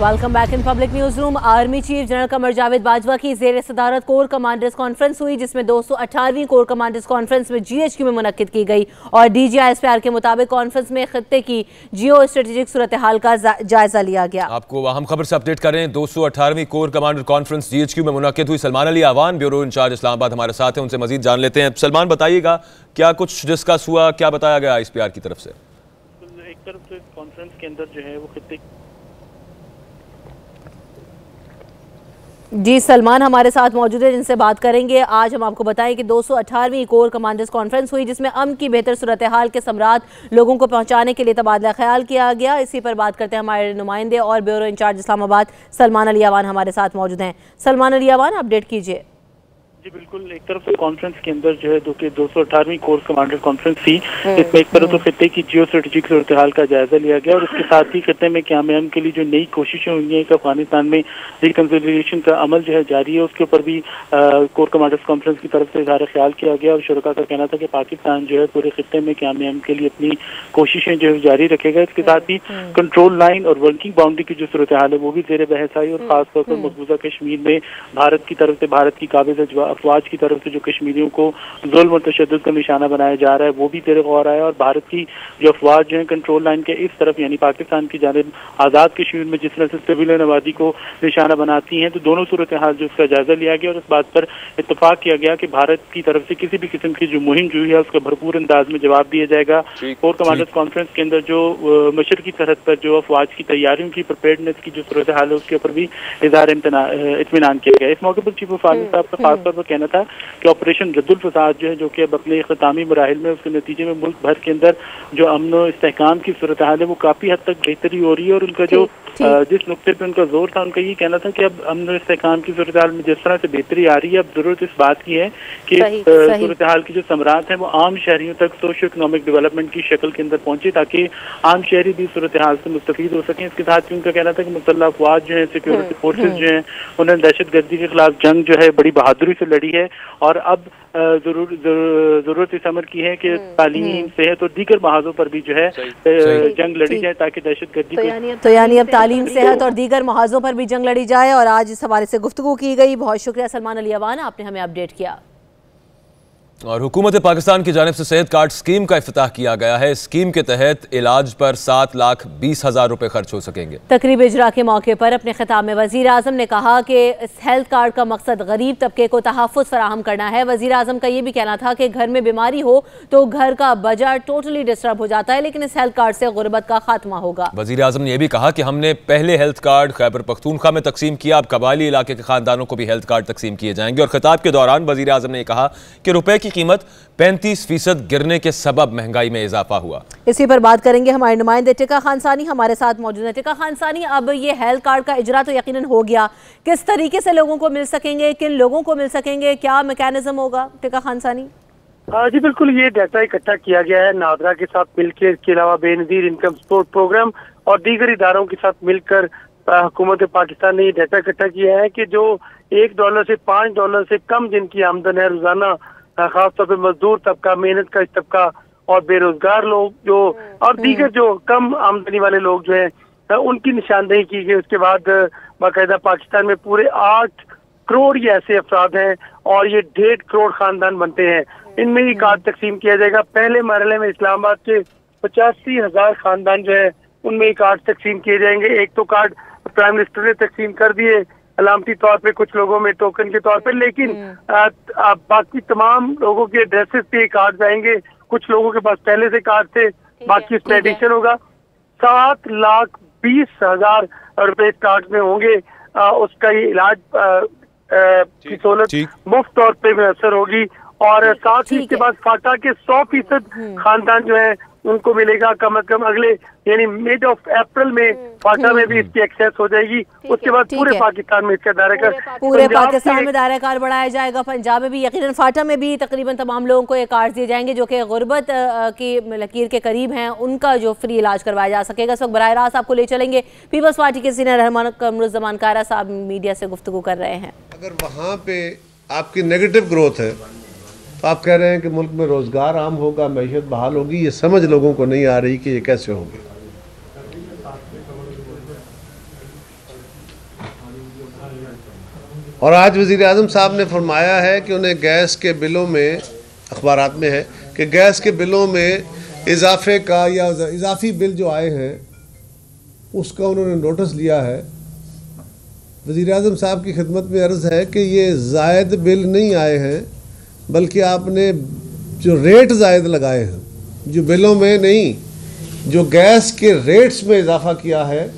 Welcome back in public news room. Army chief general Qamar Javed Bajwa की जेर सदारत कोर कमांडर्स कॉन्फ्रेंस हुई, जिसमें 218वीं कोर कमांडर्स कॉन्फ्रेंस में GHQ में मुनक्किद की गई और DGISPR के मुताबिक कॉन्फ्रेंस में खित्ते की जियो स्ट्रेटेजिक सूरत हाल का जायजा लिया गया। आपको अहम खबर से अपडेट करें। 218वीं कोर कमांडर कॉन्फ्रेंस GHQ में मुनक्किद हुई। सलमान अली आवान ब्यूरो इंचार्ज इस्लामाबाद हमारे साथ हैं, उनसे मजीद जान लेते हैं। सलमान, बताइएगा क्या कुछ डिस्कस हुआ, क्या बताया गया ISPR की तरफ से? एक तरफ तो कॉन्फ्रेंस के अंदर जो है वो खित्ते जी सलमान हमारे साथ मौजूद है, जिनसे बात करेंगे। आज हम आपको बताएं कि 218वीं कोर कमांडर्स कॉन्फ्रेंस हुई, जिसमें अमन की बेहतर सूरत हाल के सम्राट लोगों को पहुंचाने के लिए तबादला ख्याल किया गया। इसी पर बात करते हैं हमारे नुमाइंदे और ब्यूरो इंचार्ज इस्लामाबाद सलमान अली आवान हमारे साथ मौजूद हैं। सलमान अली आवान, अपडेट कीजिए। जी बिल्कुल, एक तरफ तो कॉन्फ्रेंस के अंदर जो है 218वीं कोर कमांडर कॉन्फ्रेंस थी, इसमें एक तरफ तो खित्ते की जियो स्ट्रेटेजिक सूरत हाल का जायजा लिया गया और उसके साथ ही खित्ते में क़याम के लिए जो नई कोशिशें हुई हैं, अफगानिस्तान में रिकंसिलिएशन का अमल जो है जारी है, उसके ऊपर भी कोर कमांडर्स कॉन्फ्रेंस की तरफ से इज़हार ख्याल किया गया और शुरा का कहना था कि पाकिस्तान जो है पूरे खित्ते में क़याम के लिए अपनी कोशिशें जो है जारी रखेगा। इसके साथ ही कंट्रोल लाइन और वर्किंग बाउंड्री की जो सूरत हाल है वो भी ज़ेर बहस आई और खासतौर पर मकबूजा कश्मीर में भारत की तरफ से, भारत की काबिज अफवाज की तरफ से जो कश्मीरियों को जुल्म और तशद्दुद का निशाना बनाया जा रहा है वो भी तेरे गौर आया और भारत की जो अफवाज जो है कंट्रोल लाइन के इस तरफ यानी पाकिस्तान की जानिब आज़ाद कश्मीर में जिस तरह से सिविलियन आबादी को निशाना बनाती हैं, तो दोनों सूरत हाल जो उसका जायजा लिया गया और इस बात पर इत्तफाक किया गया कि भारत की तरफ से किसी भी किस्म की जो मुहिम जो है उसका भरपूर अंदाज में जवाब दिया जाएगा। कोर कमांडर्स कॉन्फ्रेंस के अंदर जो मशरकी सरहद पर जो अफवाज की तैयारियों की प्रिपेयर्डनेस की जो सूरत हाल है उसके ऊपर भी इज़हार इत्मीनान किया गया। इस मौके पर चीफ ऑफ आर्मी साहब का खासतौर पर कहना था कि ऑपरेशन रद्दुल फसाद जो है, जो कि अब अपने इख्तितामी मराहिल में, उसके नतीजे में मुल्क भर के अंदर जो अमन और इस्तेहकाम की सूरत हाल है वो काफ़ी हद तक बेहतरी हो रही है और उनका जो जिस नुक्ते पर उनका जोर था, उनका ये कहना था कि अब अमन और इस्तेहकाम की सूरत हाल में जिस तरह से बेहतरी आ रही है, अब जरूरत इस बात की है कि सूरत हाल की जो समरात है वो आम शहरियों तक सोशो इकोनॉमिक डेवलपमेंट की शक्ल के अंदर पहुंचे ताकि आम शहरी भी सूरत हाल से मुस्तफीद हो सकें। इसके साथ ही उनका कहना था कि मुसल्लह अफवाज जो है, सिक्योरिटी फोर्सेज जो है, उन्होंने दहशत गर्दी के खिलाफ जंग जो है बड़ी बहादुरी से लड़ी है और अब जरूरत इस अमर की है कि तालीम, सेहत और दीगर महाजों पर भी जो है जंग लड़ी जाए ताकि दहशत गर्दी तो यानी अब तालीम, सेहत और दीगर महाजों पर भी जंग लड़ी जाए और आज इस हवाले से गुफ्तगू की गई। बहुत शुक्रिया सलमान अली अवान, आपने हमें अपडेट किया। और हुकूमत पाकिस्तान की जानिब से सेहत कार्ड स्कीम का इफ्तिताह किया गया है। स्कीम के तहत इलाज पर 7,20,000 रुपए खर्च हो सकेंगे। तकरीब इजरा के मौके पर अपने खिताब में वजीर आजम ने कहा कि इस हेल्थ कार्ड का मकसद गरीब तबके को तहफ़्फ़ुज़ फराहम करना है। वजीर आजम का ये भी कहना था कि घर में बीमारी हो तो घर का बजट टोटली डिस्टर्ब हो जाता है, लेकिन इस हेल्थ कार्ड से गुर्बत का खात्मा होगा। वजीर आजम ने यह भी कहा कि हमने पहले हेल्थ कार्ड खैबर पख्तूनख्वा में तकसीम किया, अब कबायली इलाके के खानदानों को भी हेल्थ कार्ड तकसीम किए जाएंगे। और खिताब के दौरान वजीर आजम ने कहा कि रुपए की कीमत 35% गिरने के सबब महंगाई में इजाफा हुआ। इसी पर बात करेंगे हमारे नुमाइंदे टिका खान सानी हमारे साथ मौजूद है। टिका खान सानी, अब ये हेल्थ कार्ड का इजरा तो यकीनन हो गया, किस तरीके से लोगों को मिल सकेंगे, किन लोगों को मिल सकेंगे, क्या मैकेनिज्म होगा? टिका खान सानी जी बिल्कुल, ये डाटा इकट्ठा किया गया है नादरा के साथ मिलकर, इसके अलावा बेनजीर इनकम सपोर्ट प्रोग्राम और दीगर इदारों के साथ मिलकर हुकूमत पाकिस्तान ने ये डाटा इकट्ठा किया है कि जो $1 से $5 से कम जिनकी आमदन है रोजाना, खासतौर पर मजदूर तबका, मेहनत का तबका और बेरोजगार लोग जो और दीगर जो कम आमदनी वाले लोग जो है उनकी निशानदेही की गई। उसके बाद बाकायदा पाकिस्तान में पूरे 8 करोड़ ये ऐसे अफराद हैं और ये 1.5 करोड़ खानदान बनते हैं। इनमें ये कार्ड तकसीम किया जाएगा। पहले मरहले में इस्लामाबाद के 85,000 खानदान जो है उनमें ये कार्ड तकसीम किए जाएंगे। एक तो कार्ड प्राइम मिनिस्टर ने तकसीम कर दिए अलामती तौर पे, कुछ लोगों में टोकन के तौर पे, लेकिन बाकी तमाम लोगों के एड्रेसेस पे कार्ड आएंगे। कुछ लोगों के पास पहले से कार्ड थे, बाकी उसमें एडिशन होगा। 7,20,000 रुपए कार्ड में होंगे। उसका ये इलाज की सहूलत मुफ्त तौर पे मैसर होगी और साथ ही इसके बाद फाटा के 100% खानदान जो है उनको मिलेगा कम अज कम अगले यानी मिड ऑफ अप्रैल में फाटा में भी इसकी एक्सेस हो जाएगी। उसके बाद पूरे पाकिस्तान में इसका दायरा पूरे पाकिस्तान में दायरा कार बढ़ाया जाएगा। पंजाब में भी यकीनन फाटा में भी तकरीबन तमाम लोगों को ये कार्ड दिए जाएंगे जो कि गुर्बत की लकीर के करीब हैं, उनका जो फ्री इलाज करवाया जा सकेगा। इस वक्त बराह रास्त आपको ले चलेंगे पीपल्स पार्टी के सीनियर रहनुमा कमरुज़्ज़मान कारा साहब मीडिया से गुफ्तगू कर रहे हैं। अगर वहाँ पे आपकी नेगेटिव ग्रोथ है तो आप कह रहे हैं कि मुल्क में रोजगार आम होगा, मैशत बहाल होगी, ये समझ लोगों को नहीं आ रही कि ये कैसे होगी। और आज वज़ीर आज़म साहब ने फरमाया है कि उन्हें गैस के बिलों में, अखबारात में है कि गैस के बिलों में इजाफे का या इजाफी बिल जो आए हैं उसका उन्होंने नोटिस लिया है। वज़ीर आज़म साहब की खिदमत में अर्ज़ है कि ये ज़ायद बिल नहीं आए हैं, बल्कि आपने जो रेट ज़ायद लगाए हैं, जो बिलों में नहीं, जो गैस के रेट्स में इजाफा किया है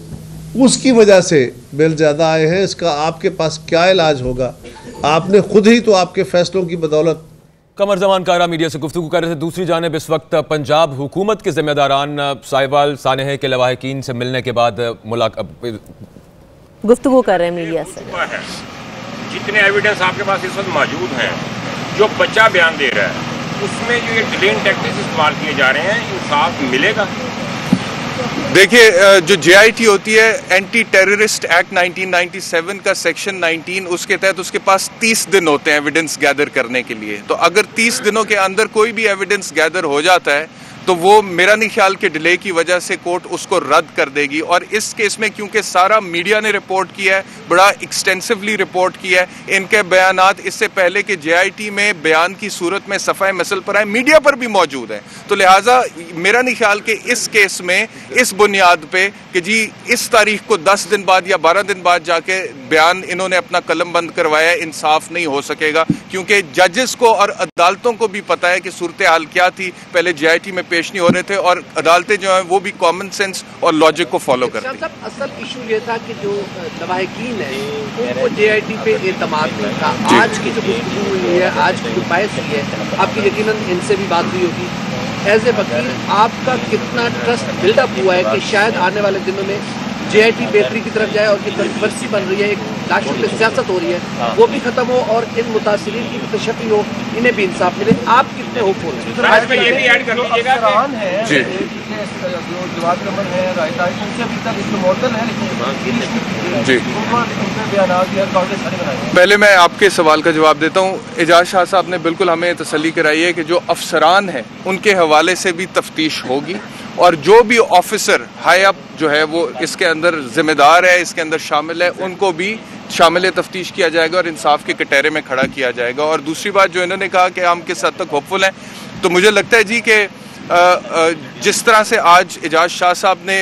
उसकी वजह से बिल ज़्यादा आए हैं। इसका आपके पास क्या इलाज होगा? आपने खुद ही तो आपके फैसलों की बदौलत। कमर जमान कारा मीडिया से गुफ्तगू कर रहे थे। दूसरी जानिब इस वक्त पंजाब हुकूमत के जिम्मेदारान साहिवाल सानेह के लवाहिकीन से मिलने के बाद गुफ्तगू कर रहे हैं मीडिया से। जितने एविडेंस आपके पास इस वक्त मौजूद हैं, जो बच्चा बयान दे रहा है उसमें जो ये डिलेइंग टैक्टिक्स इस्तेमाल किए जा रहे हैं, इंसाफ मिलेगा? देखिए, जो JIT होती है, एंटी टेररिस्ट एक्ट 1997 का सेक्शन 19, उसके तहत उसके पास 30 दिन होते हैं एविडेंस गैदर करने के लिए। तो अगर 30 दिनों के अंदर कोई भी एविडेंस गैदर हो जाता है तो वो मेरा नहीं ख्याल के डिले की वजह से कोर्ट उसको रद्द कर देगी। और इस केस में क्योंकि सारा मीडिया ने रिपोर्ट किया है, बड़ा एक्सटेंसिवली रिपोर्ट किया है, इनके बयानात इससे पहले कि JIT में बयान की सूरत में सफ़ाए मसल पर आए, मीडिया पर भी मौजूद है। तो लिहाजा मेरा नहीं ख्याल कि इस केस में इस बुनियाद पे कि जी इस तारीख को 10 दिन बाद या 12 दिन बाद जाके बयान इन्होंने अपना कलम बंद करवाया, इंसाफ नहीं हो सकेगा। क्योंकि जजेस को और अदालतों को भी पता है कि सूरत हाल क्या थी, पहले JIT में पेश नहीं हो रहे थे, और अदालतें जो हैं वो भी कॉमन सेंस और लॉजिक को फॉलो करती हैं। असल इशू ये था कि जो लवाहिकीन है उनको JIT पे एतमाद नहीं था। आज की जो गुफ्तगू हुई है, आज की जो बहस हुई है, आपकी यकीनन इनसे भी बात हुई होगी, एज ए वकील आपका कितना ट्रस्ट बिल्डअप हुआ है कि शायद आने वाले दिनों में JIT बेहतरी की तरफ जाए और जो कंट्रोवर्सी बन रही है, एक लाशों पे सियासत हो रही है, वो भी खत्म हो और इन मुतासिरीन की तशफ़ी हो, इन्हें भी इंसाफ मिले? आप कितने होपफुल हैं? ये भी ऐड कर लीजिएगा पहले मैं आपके सवाल का जवाब देता हूँ। एजाज शाह साहब ने बिल्कुल हमें तसल्ली कराई है कि जो अफसरान हैं उनके हवाले से भी तफ्तीश होगी, और जो भी ऑफिसर हाई अप जो है वो इसके अंदर जिम्मेदार है, इसके अंदर शामिल है, उनको भी शामिल तफ्तीश किया जाएगा और इंसाफ के कटहरे में खड़ा किया जाएगा। और दूसरी बात जो इन्होंने कहा कि हम किस हद तक होपफुल हैं, तो मुझे लगता है जी कि जिस तरह से आज एजाज शाह साहब ने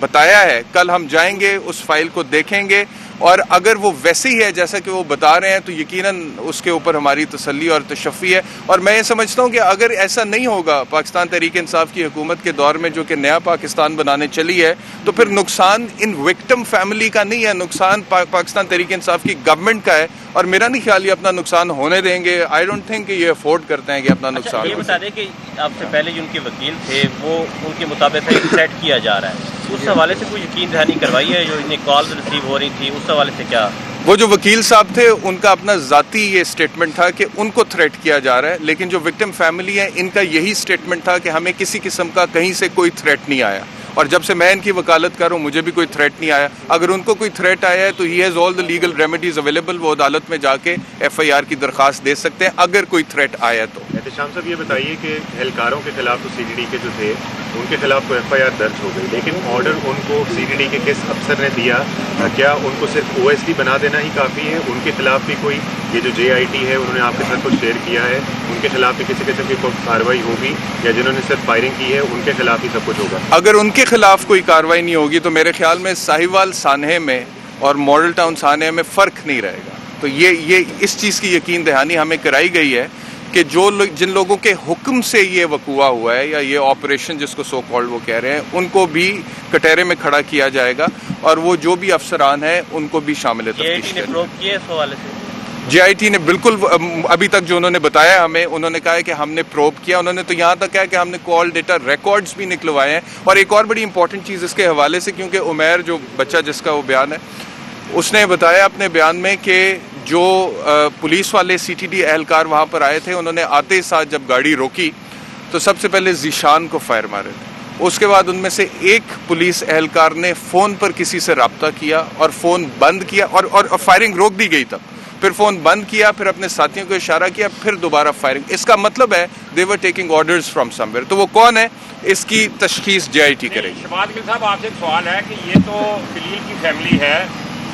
बताया है, कल हम जाएंगे उस फाइल को देखेंगे, और अगर वो वैसे ही है जैसा कि वो बता रहे हैं तो यकीनन उसके ऊपर हमारी तसल्ली और तशफ़ी है। और मैं ये समझता हूँ कि अगर ऐसा नहीं होगा पाकिस्तान तहरीक इंसाफ की हुकूमत के दौर में, जो कि नया पाकिस्तान बनाने चली है, तो फिर नुकसान इन विक्टिम फैमिली का नहीं है, नुकसान पाकिस्तान तहरीक इंसाफ की गवर्नमेंट का है। और मेरा नहीं ख्याल ये अपना नुकसान होने देंगे। आई डोंट थिंक कि ये अफोर्ड करते हैं कि अपना नुकसान। ये बता दें कि आपसे पहले जो उनके वकील थे वो उनके मुताबिक सेट किया जा रहा है, उस हवाले से कोई यकीन दहानी करवाई है? जो इन्हें कॉल रिसीव हो रही थी उस हवाले से क्या? वो जो वकील साहब थे उनका अपना ज़ाती ये स्टेटमेंट था कि उनको थ्रेट किया जा रहा है, लेकिन जो विक्टिम फैमिली है इनका यही स्टेटमेंट था कि हमें किसी किस्म का कहीं से कोई थ्रेट नहीं आया। और जब से मैं इनकी वकालत कर रहा हूँ मुझे भी कोई थ्रेट नहीं आया। अगर उनको कोई थ्रेट आया है तो he has all the legal remedies available, वो अदालत में जाके FIR की दरख्वास्त दे सकते हैं अगर कोई थ्रेट आया तो। एहतशाम साहब, ये बताइए कि एहलकारों के खिलाफ तो CDD के जो थे उनके खिलाफ तो FIR दर्ज हो गई, लेकिन ऑर्डर उनको CDD के किस अफसर ने दिया? क्या उनको सिर्फ OSD बना देना ही काफ़ी है? उनके खिलाफ भी कोई, ये जो JIT है उन्होंने आपके साथ कुछ शेयर किया है, उनके खिलाफ भी किसी किस्म की कार्रवाई होगी, या जिन्होंने सिर्फ फायरिंग की है उनके खिलाफ ही सब कुछ होगा? अगर उनके खिलाफ कोई कार्रवाई नहीं होगी तो मेरे ख्याल में साहिवाल सानेह में और मॉडल टाउन सानेह में फ़र्क नहीं रहेगा। तो ये इस चीज़ की यकीन दहानी हमें कराई गई है कि जिन लोगों के हुक्म से ये वकूआ हुआ है, या ये ऑपरेशन जिसको सो कॉल्ड वो कह रहे हैं, उनको भी कटहरे में खड़ा किया जाएगा, और वो जो भी अफसरान हैं उनको भी शामिल है। JIT ने बिल्कुल अभी तक जो उन्होंने बताया हमें, उन्होंने कहा है कि हमने प्रोब किया। उन्होंने तो यहाँ तक कहा कि हमने कॉल डेटा रिकॉर्ड्स भी निकलवाए हैं। और एक और बड़ी इंपॉर्टेंट चीज़ इसके हवाले से, क्योंकि उमैर जो बच्चा जिसका वो बयान है, उसने बताया अपने बयान में कि जो पुलिस वाले CTD एहलकार वहाँ पर आए थे, उन्होंने आते ही साथ जब गाड़ी रोकी तो सबसे पहले जीशान को फायर मारे थे। उसके बाद उनमें से एक पुलिस एहलकार ने फ़ोन पर किसी से रब्ता किया और फ़ोन बंद किया, और फायरिंग रोक दी गई तब, फिर फ़ोन बंद किया, फिर अपने साथियों को इशारा किया, फिर दोबारा फायरिंग। इसका मतलब है they were taking orders from somewhere. तो वो कौन है, इसकी तशखीस JIT करेगी। शबाज गिल साहब, आपसे एक सवाल है कि ये तो खलील की फैमिली है,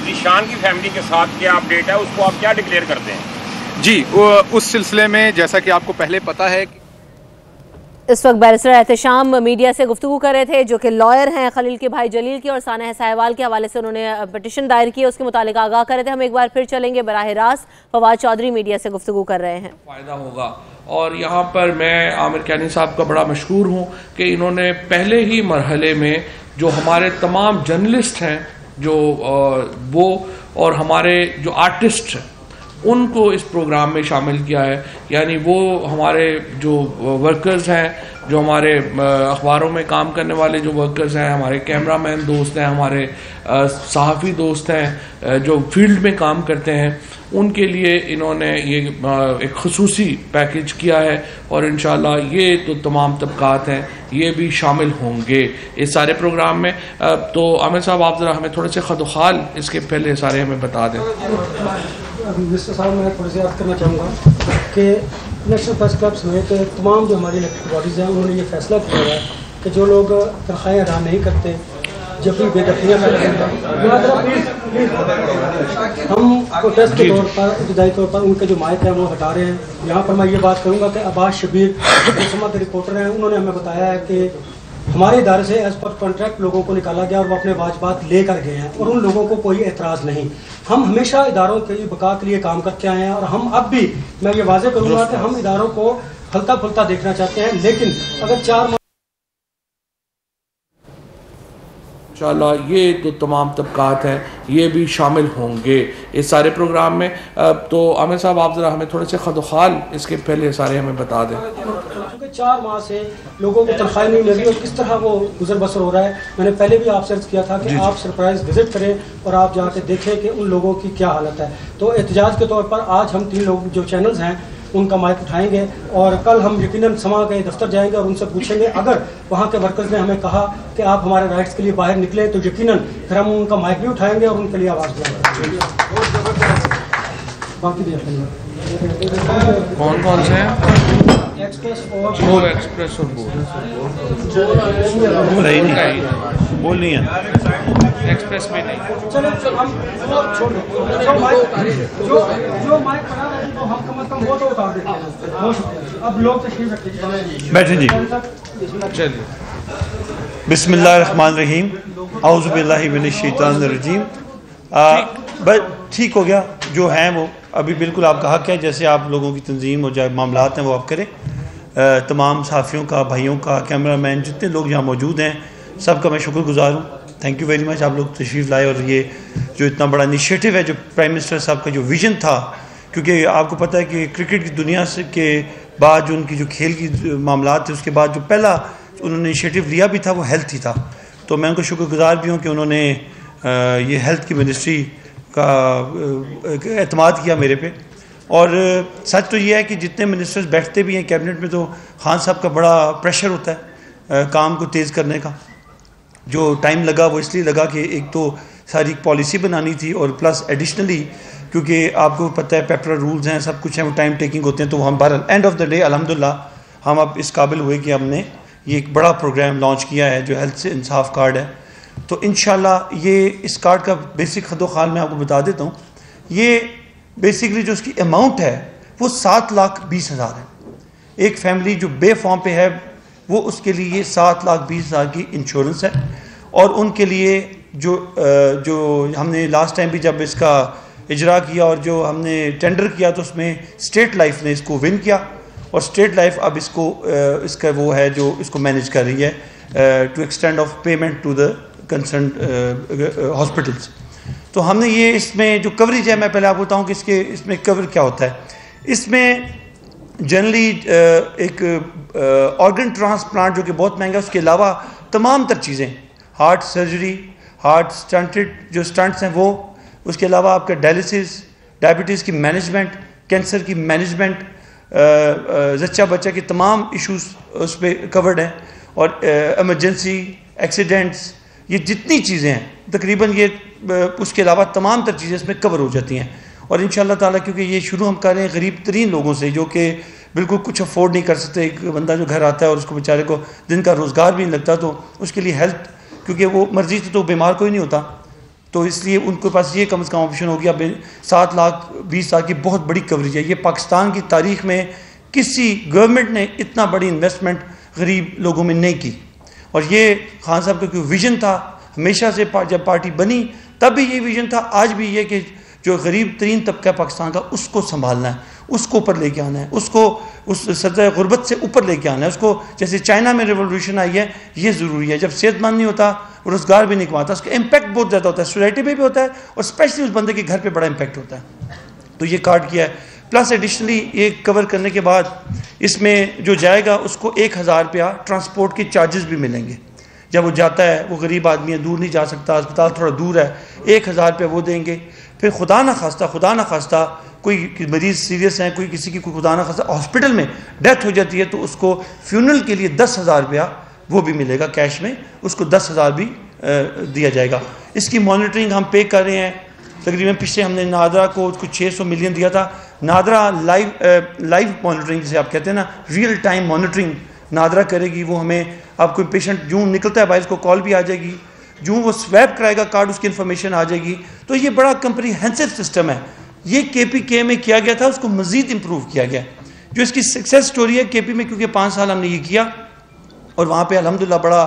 ज़ीशान की फैमिली के साथ क्या अपडेट है, उसको आप क्या डिक्लेयर करते हैं? जी, उस सिलसिले में जैसा कि आपको पहले पता है, इस वक्त बैरिस्टर एहतशाम मीडिया से गुफ्तगू कर रहे थे, जो कि लॉयर हैं खलील के भाई जलील की, और सानह साहिवाल के हवाले से उन्होंने पिटिशन दायर की, उसके मुतालिक आगाह कर रहे थे। हम एक बार फिर चलेंगे बराह रास्त, फवाद चौधरी मीडिया से गुफ्तगू कर रहे हैं। फ़ायदा होगा, और यहाँ पर मैं आमिर कैनी साहब का बड़ा मशकूर हूँ कि इन्होंने पहले ही मरहले में जो हमारे तमाम जर्नलिस्ट हैं जो वो और हमारे जो आर्टिस्ट हैं उनको इस प्रोग्राम में शामिल किया है। यानी वो हमारे जो वर्कर्स हैं, जो हमारे अखबारों में काम करने वाले जो वर्कर्स हैं, हमारे कैमरामैन दोस्त हैं, हमारे सहाफ़ी दोस्त हैं जो फील्ड में काम करते हैं, उनके लिए इन्होंने ये एक खुसूसी पैकेज किया है, और इंशाल्लाह ये तो तमाम तबकात हैं ये भी शामिल होंगे इस सारे प्रोग्राम में। तो आमिर साहब, आप ज़रा हमें थोड़े से खदोखाल इसके पहले सारे हमें बता दें। मिनिस्टर साहब, मैं थोड़ी सी बात करना चाहूँगा कि नेशनल प्रेस क्लब समेत तमाम जो हमारी इलेक्टेड बॉडीज़ हैं उन्होंने ये फैसला किया है कि जो लोग तनख्वाहें अदा नहीं करते, जब भी बेदखलियाँ करते हैं, हम प्रोटेस्ट के तौर पर इब्तदाई तौर पर उनके जो माइक हैं वो हटा रहे हैं। यहाँ पर मैं ये बात करूँगा कि अब्बास शबीर जो समा के रिपोर्टर हैं, उन्होंने हमें बताया है कि हमारे इदारे से एज पर कॉन्ट्रैक्ट लोगों को निकाला गया और वो अपने वाजबात लेकर गए हैं, और उन लोगों को कोई एतराज़ नहीं। हम हमेशा इदारों के बका के लिए काम करते आए हैं, और हम अब भी, मैं ये वाजे करूँगा कि हम इदारों को फलता फुलता देखना चाहते हैं, लेकिन अगर 4 इंशाल्लाह ये तो तमाम तबकात हैं ये भी शामिल होंगे इस सारे प्रोग्राम में। तो आमिर साहब, आप ज़रा हमें थोड़े से खदोखाल इसके पहले सारे हमें बता दें। क्योंकि 4 माह से लोगों को तनख्वाह नहीं मिल रही और किस तरह वो गुजर बसर हो रहा है। मैंने पहले भी आपसे अर्ज़ किया था कि आप सरप्राइज विजिट करें और आप जाके देखें कि उन लोगों की क्या हालत है। तो एहतजाज के तौर पर आज हम 3 लोग जो चैनल्स हैं उनका माइक उठाएंगे, और कल हम यकीनन समा के दफ्तर जाएंगे और उनसे पूछेंगे, अगर वहाँ के वर्कर्स ने हमें कहा कि आप हमारे राइट्स के लिए बाहर निकले, तो यकीनन फिर हम उनका माइक भी उठाएंगे और उनके लिए आवाज़ बुलंद। बाकी भी कौन कौन से हैं? एक्सप्रेस और एक्सप्रेस और बोल नहीं है, एक्सप्रेस में नहीं। चलो हम छोड़ दो, जो माइक बना रहे हैं तो हम कम से कम वो तो उतार देते हैं। बहुत शुक्रिया। अब लोग तशरीफ रखिए, बैठे जी। चलिए, बिस्मिल्लाहिर्रहमानिर्रहीम, औज़ु बिल्लाहि मिनश शैतानिर रजीम। बस ठीक हो गया, जो हैं वो अभी बिल्कुल आपका हक है, जैसे आप लोगों की तंजीम और जो मामलात हैं वो आप करें। तमाम साफ़ियों का, भाइयों का, कैमरामैन, जितने लोग यहाँ मौजूद हैं, सबका मैं शुक्रगुज़ार हूँ। थैंक यू वेरी मच, आप लोग तशरीफ़ लाए, और ये जो इतना बड़ा इनिशिएटिव है, जो प्राइम मिनिस्टर साहब का जो विज़न था, क्योंकि आपको पता है कि क्रिकेट की दुनिया से के बाद जो उनकी जो खेल की मामलात थे, उसके बाद जो पहला उन्होंने इनिशिएटिव लिया भी था वो हेल्थ ही था। तो मैं उनको शुक्रगुज़ार भी हूँ कि उन्होंने ये हेल्थ की मिनिस्ट्री का एतमाद किया मेरे पे। और सच तो ये है कि जितने मिनिस्टर्स बैठते भी हैं कैबिनेट में, तो खान साहब का बड़ा प्रेशर होता है काम को तेज़ करने का। जो टाइम लगा वो इसलिए लगा कि एक तो सारी पॉलिसी बनानी थी, और प्लस एडिशनली क्योंकि आपको पता है पेपर रूल्स हैं, सब कुछ है, वो टाइम टेकिंग होते हैं। तो हम बहरहाल एंड ऑफ द डे अल्हम्दुलिल्लाह हम अब इस काबिल हुए कि हमने ये एक बड़ा प्रोग्राम लॉन्च किया है जो हेल्थ से इंसाफ कार्ड है। तो इंशाल्लाह ये इस कार्ड का बेसिक खदोखाल मैं आपको बता देता हूँ। ये बेसिकली जो उसकी अमाउंट है वो 7,20,000 है। एक फैमिली जो बे फॉर्म पे है वो उसके लिए 7,20,000 की इंश्योरेंस है, और उनके लिए जो हमने लास्ट टाइम भी जब इसका इजरा किया और जो हमने टेंडर किया, तो उसमें स्टेट लाइफ ने इसको विन किया, और स्टेट लाइफ अब इसको इसका वो है जो इसको मैनेज कर रही है to extend of payment to the concern hospitals. तो हमने ये इसमें जो कवरेज है, मैं पहले आपको बताऊँ कि इसमें कवर क्या होता है। इसमें जनरली एक ऑर्गन ट्रांसप्लांट जो कि बहुत महंगा है, उसके अलावा तमाम तर चीज़ें, हार्ट सर्जरी, हार्ट स्टंटेड जो स्टंट्स हैं वो, उसके अलावा आपका डायलिसिस, डायबिटीज़ की मैनेजमेंट, कैंसर की मैनेजमेंट, जच्चा बच्चा के तमाम इश्यूज उस पर कवर्ड हैं, और एमरजेंसी, एक्सीडेंट्स, ये जितनी चीज़ें हैं तकरीबन ये उसके अलावा तमाम तर चीज़ें इसमें कवर हो जाती हैं। और इंशाल्लाह ताला क्योंकि ये शुरू हम कर रहे हैं गरीब तरीन लोगों से, जो कि बिल्कुल कुछ अफोर्ड नहीं कर सकते। एक बंदा जो घर आता है और उसको बेचारे को दिन का रोज़गार भी नहीं लगता, तो उसके लिए हेल्थ, क्योंकि वो मर्जी से तो बीमार कोई नहीं होता, तो इसलिए उनके पास ये कम से कम ऑप्शन हो गया। 7 लाख 20 लाख की बहुत बड़ी कवरेज है। ये पाकिस्तान की तारीख में किसी गवर्नमेंट ने इतना बड़ी इन्वेस्टमेंट गरीब लोगों में नहीं की। और ये खान साहब का कोई विजन था हमेशा से, जब पार्टी बनी तब भी ये विजन था, आज भी ये कि जो गरीब तरीन तबका पाकिस्तान का उसको संभालना है, उसको ऊपर लेके आना है, उसको उस सतह गुर्बत से ऊपर लेके आना है उसको। जैसे चाइना में रिवोल्यूशन आई है, ये ज़रूरी है। जब सेहतमंद नहीं होता, रोज़गार भी नहीं कमाता, उसका इम्पैक्ट बहुत ज़्यादा होता है, सोसाइटी में भी होता है और स्पेशली उस बंदे के घर पे बड़ा इम्पैक्ट होता है। तो ये कार्ड किया है। प्लस एडिशनली ये कवर करने के बाद इसमें जो जाएगा उसको 1000 रुपया ट्रांसपोर्ट के चार्जेस भी मिलेंगे। जब वो जाता है, वो गरीब आदमी है, दूर नहीं जा सकता, अस्पताल थोड़ा दूर है, 1000 रुपया वो देंगे। फिर खुदा ना खास्ता कोई मरीज़ सीरियस है, कोई किसी की कोई खुदा ना खास्ता हॉस्पिटल में डेथ हो जाती है, तो उसको फ्यूनरल के लिए 10,000 रुपया वो भी मिलेगा कैश में, उसको 10,000 भी दिया जाएगा। इसकी मॉनिटरिंग हम पे कर रहे हैं। तकरीबन पिछले हमने नादरा को कुछ 600 मिलियन दिया था। नादरा लाइव मॉनिटरिंग जिसे आप कहते हैं ना, रियल टाइम मॉनिटरिंग नादरा करेगी। वो हमें, अब कोई पेशेंट जूं निकलता है बाहर, को कॉल भी आ जाएगी, जूं वो स्वैप कराएगा कार्ड, उसकी इन्फॉर्मेशन आ जाएगी। तो ये बड़ा कंप्रीहेंसिव सिस्टम है। ये KPK में किया गया था, उसको मज़ीद इम्प्रूव किया गया। जो इसकी सक्सेस स्टोरी है KP में, क्योंकि 5 साल हमने ये किया और वहाँ पे अल्हम्दुलिल्लाह बड़ा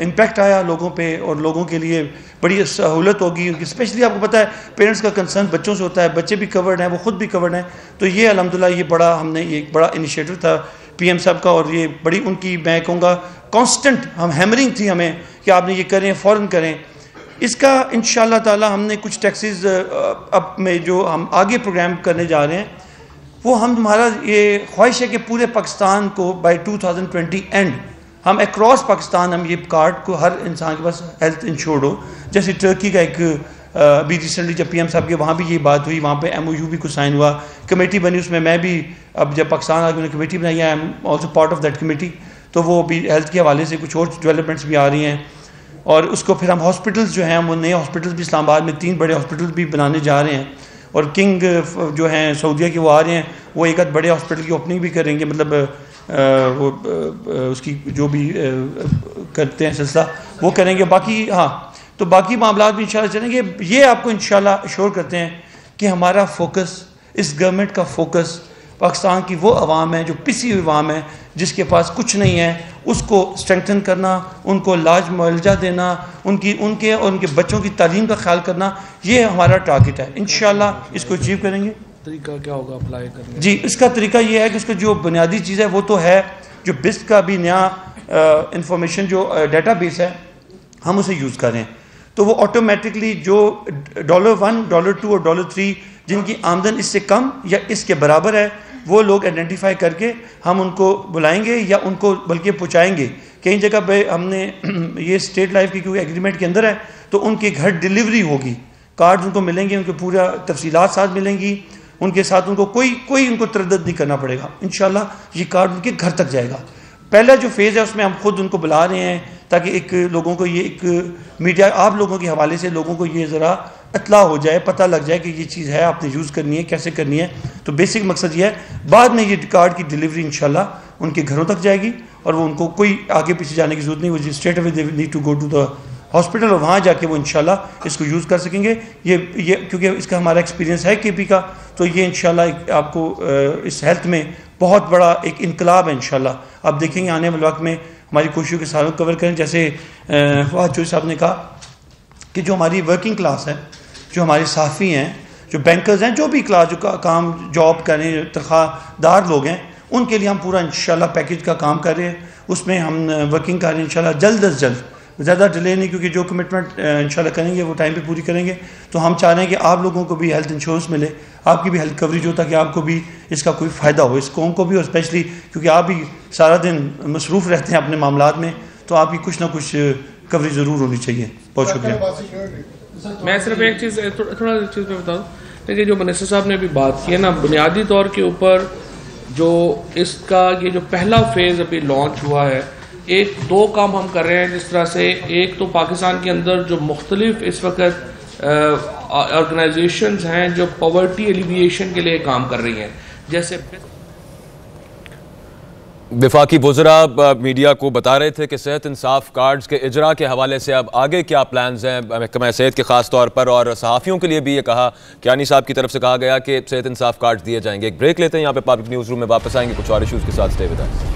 इम्पैक्ट आया लोगों पे, और लोगों के लिए बड़ी सहूलत होगी उनकी। स्पेशली आपको पता है पेरेंट्स का कंसर्न बच्चों से होता है, बच्चे भी कवर्ड हैं, वो खुद भी कवर्ड हैं। तो ये अल्हम्दुलिल्लाह ये बड़ा, हमने एक बड़ा इनिशिएटिव था PM साहब का, और ये बड़ी उनकी, मैं कहूँगा कांस्टेंट हम हैमरिंग थी हमें कि आपने ये करें, फ़ौरन करें। इसका इंशाअल्लाह ताला हमने कुछ टैक्सेस अब में जो हम आगे प्रोग्राम करने जा रहे हैं, वो हमारा ये ख्वाहिश है कि पूरे पाकिस्तान को बाय 2020 एंड हम अक्रॉस पाकिस्तान हम ये कार्ड को हर इंसान के पास हेल्थ इंश्योर्ड हो। जैसे टर्की का एक अभी रिसेंटली जब PM साहब के वहाँ भी ये बात हुई, वहाँ पे MOU भी कुछ साइन हुआ, कमेटी बनी, उसमें मैं भी, अब जब पाकिस्तान आगे उन्होंने कमेटी बनाई है, I am also part of that committee. तो वो भी हेल्थ के हवाले से कुछ और डेवलपमेंट्स भी आ रही हैं। और उसको फिर हम हॉस्पिटल्स जो हैं, वो नए हॉस्पिटल्स भी इस्लामाबाद में 3 बड़े हॉस्पिटल्स भी बनाने जा रहे हैं। और किंग जो हैं सऊदीया के, वो आ रहे हैं, वो एक आध बड़े हॉस्पिटल की ओपनिंग भी करेंगे। मतलब वो उसकी जो भी करते हैं सिलसिला वो करेंगे। बाकी हाँ, तो बाकी मामला भी इंशाल्लाह चलेंगे। ये आपको इंशाल्लाह अश्योर करते हैं कि हमारा फोकस, इस गवर्नमेंट का फोकस पाकिस्तान की वो अवाम है जो पिसी हुई अवाम है, जिसके पास कुछ नहीं है, उसको स्ट्रेंथन करना, उनको इलाज मुआवजा देना, उनके और उनके बच्चों की तालीम का ख्याल करना, ये हमारा टारगेट है। इंशाल्लाह इसको अचीव करेंगे। तरीका क्या होगा अप्लाई करने? जी, इसका तरीका ये है कि इसका जो बुनियादी चीज़ है वो तो है, जो बिस्क का भी नया इंफॉर्मेशन जो डेटाबेस है हम उसे यूज़ करें, तो वो ऑटोमेटिकली जो $1, $2 और $3 जिनकी आमदन इससे कम या इसके बराबर है, वो लोग आइडेंटिफाई करके हम उनको बुलाएंगे या उनको बल्कि पहुँचाएंगे। कई जगह पे हमने ये स्टेट लाइफ की क्योंकि एग्रीमेंट के अंदर है, तो उनके घर डिलीवरी होगी, कार्ड उनको मिलेंगे, उनको पूरा तफसीलात साथ मिलेंगी, उनके साथ उनको कोई उनको तरद्दुद नहीं करना पड़ेगा। इंशाल्लाह ये कार्ड उनके घर तक जाएगा। पहला जो फेज़ है उसमें हम खुद उनको बुला रहे हैं, ताकि एक लोगों को ये, एक मीडिया आप लोगों के हवाले से लोगों को ये ज़रा इत्ला हो जाए, पता लग जाए कि ये चीज़ है, आपने यूज़ करनी है, कैसे करनी है। तो बेसिक मकसद ये है। बाद में ये कार्ड की डिलीवरी इंशाल्लाह उनके घरों तक जाएगी और वो उनको कोई आगे पीछे जाने की जरूरत नहीं, वो straight away they need to go to the hospital और वहाँ जाके वो इंशाल्लाह इसको यूज़ कर सकेंगे। ये क्योंकि इसका हमारा एक्सपीरियंस है KP का, तो ये इंशाल्लाह आपको इस हेल्थ में बहुत बड़ा एक इनकलाब है इंशाल्लाह। आप देखेंगे आने वाले वक्त में हमारी कोशिशों के सारों कवर करें। जैसे फवाद चौधरी साहब ने कहा कि जो हमारी वर्किंग क्लास है, जो हमारे साफ़ी हैं, जो बैंकर्स हैं, जो भी क्लास जो काम जॉब करें, तनख्वाहदार लोग हैं, उनके लिए हम पूरा इंशाल्लाह पैकेज का काम कर रहे हैं। उसमें हम वर्किंग कर रहे हैं इंशाल्लाह जल्द अज जल्द, ज़्यादा डिले नहीं, क्योंकि जो कमिटमेंट इंशाल्लाह करेंगे वो टाइम पे पूरी करेंगे। तो हम चाह रहे हैं कि आप लोगों को भी हेल्थ इंश्योरेंस मिले, आपकी भी हेल्थ कवरेज हो, ताकि आपको भी इसका कोई फ़ायदा हो, इस कौम को भी, और स्पेशली क्योंकि आप भी सारा दिन मसरूफ़ रहते हैं अपने मामलात में, तो आपकी कुछ ना कुछ कवरेज ज़रूर होनी चाहिए। बहुत शुक्रिया। मैं सिर्फ एक चीज़ थोड़ा चीज़ में बता दूँ, देखिए जो मिनिस्टर साहब ने अभी बात की है ना, बुनियादी तौर के ऊपर जो इसका ये जो पहला फेज़ अभी लॉन्च हुआ है, 1-2 काम हम कर रहे हैं जिस तरह से। एक तो पाकिस्तान के अंदर जो मुख्तलिफ इस वक्त ऑर्गेनाइजेशंस हैं जो पॉवर्टी एलिविएशन के लिए काम कर रही हैं, जैसे वफाकी वज़रा मीडिया को बता रहे थे कि सेहत इंसाफ कार्ड्स के इजरा के हवाले से अब आगे क्या प्लान्स हैं महकमा सेहत के खास तौर पर, और सहाफ़ियों के लिए भी ये कहा कियानी साहब की तरफ से कहा गया कि सेहत इंसाफ कार्ड्स दिए जाएंगे। एक ब्रेक लेते हैं यहाँ पे, पब्लिक न्यूज़ रूम में वापस आएंगे कुछ और इशूज़ के साथ। Stay with us.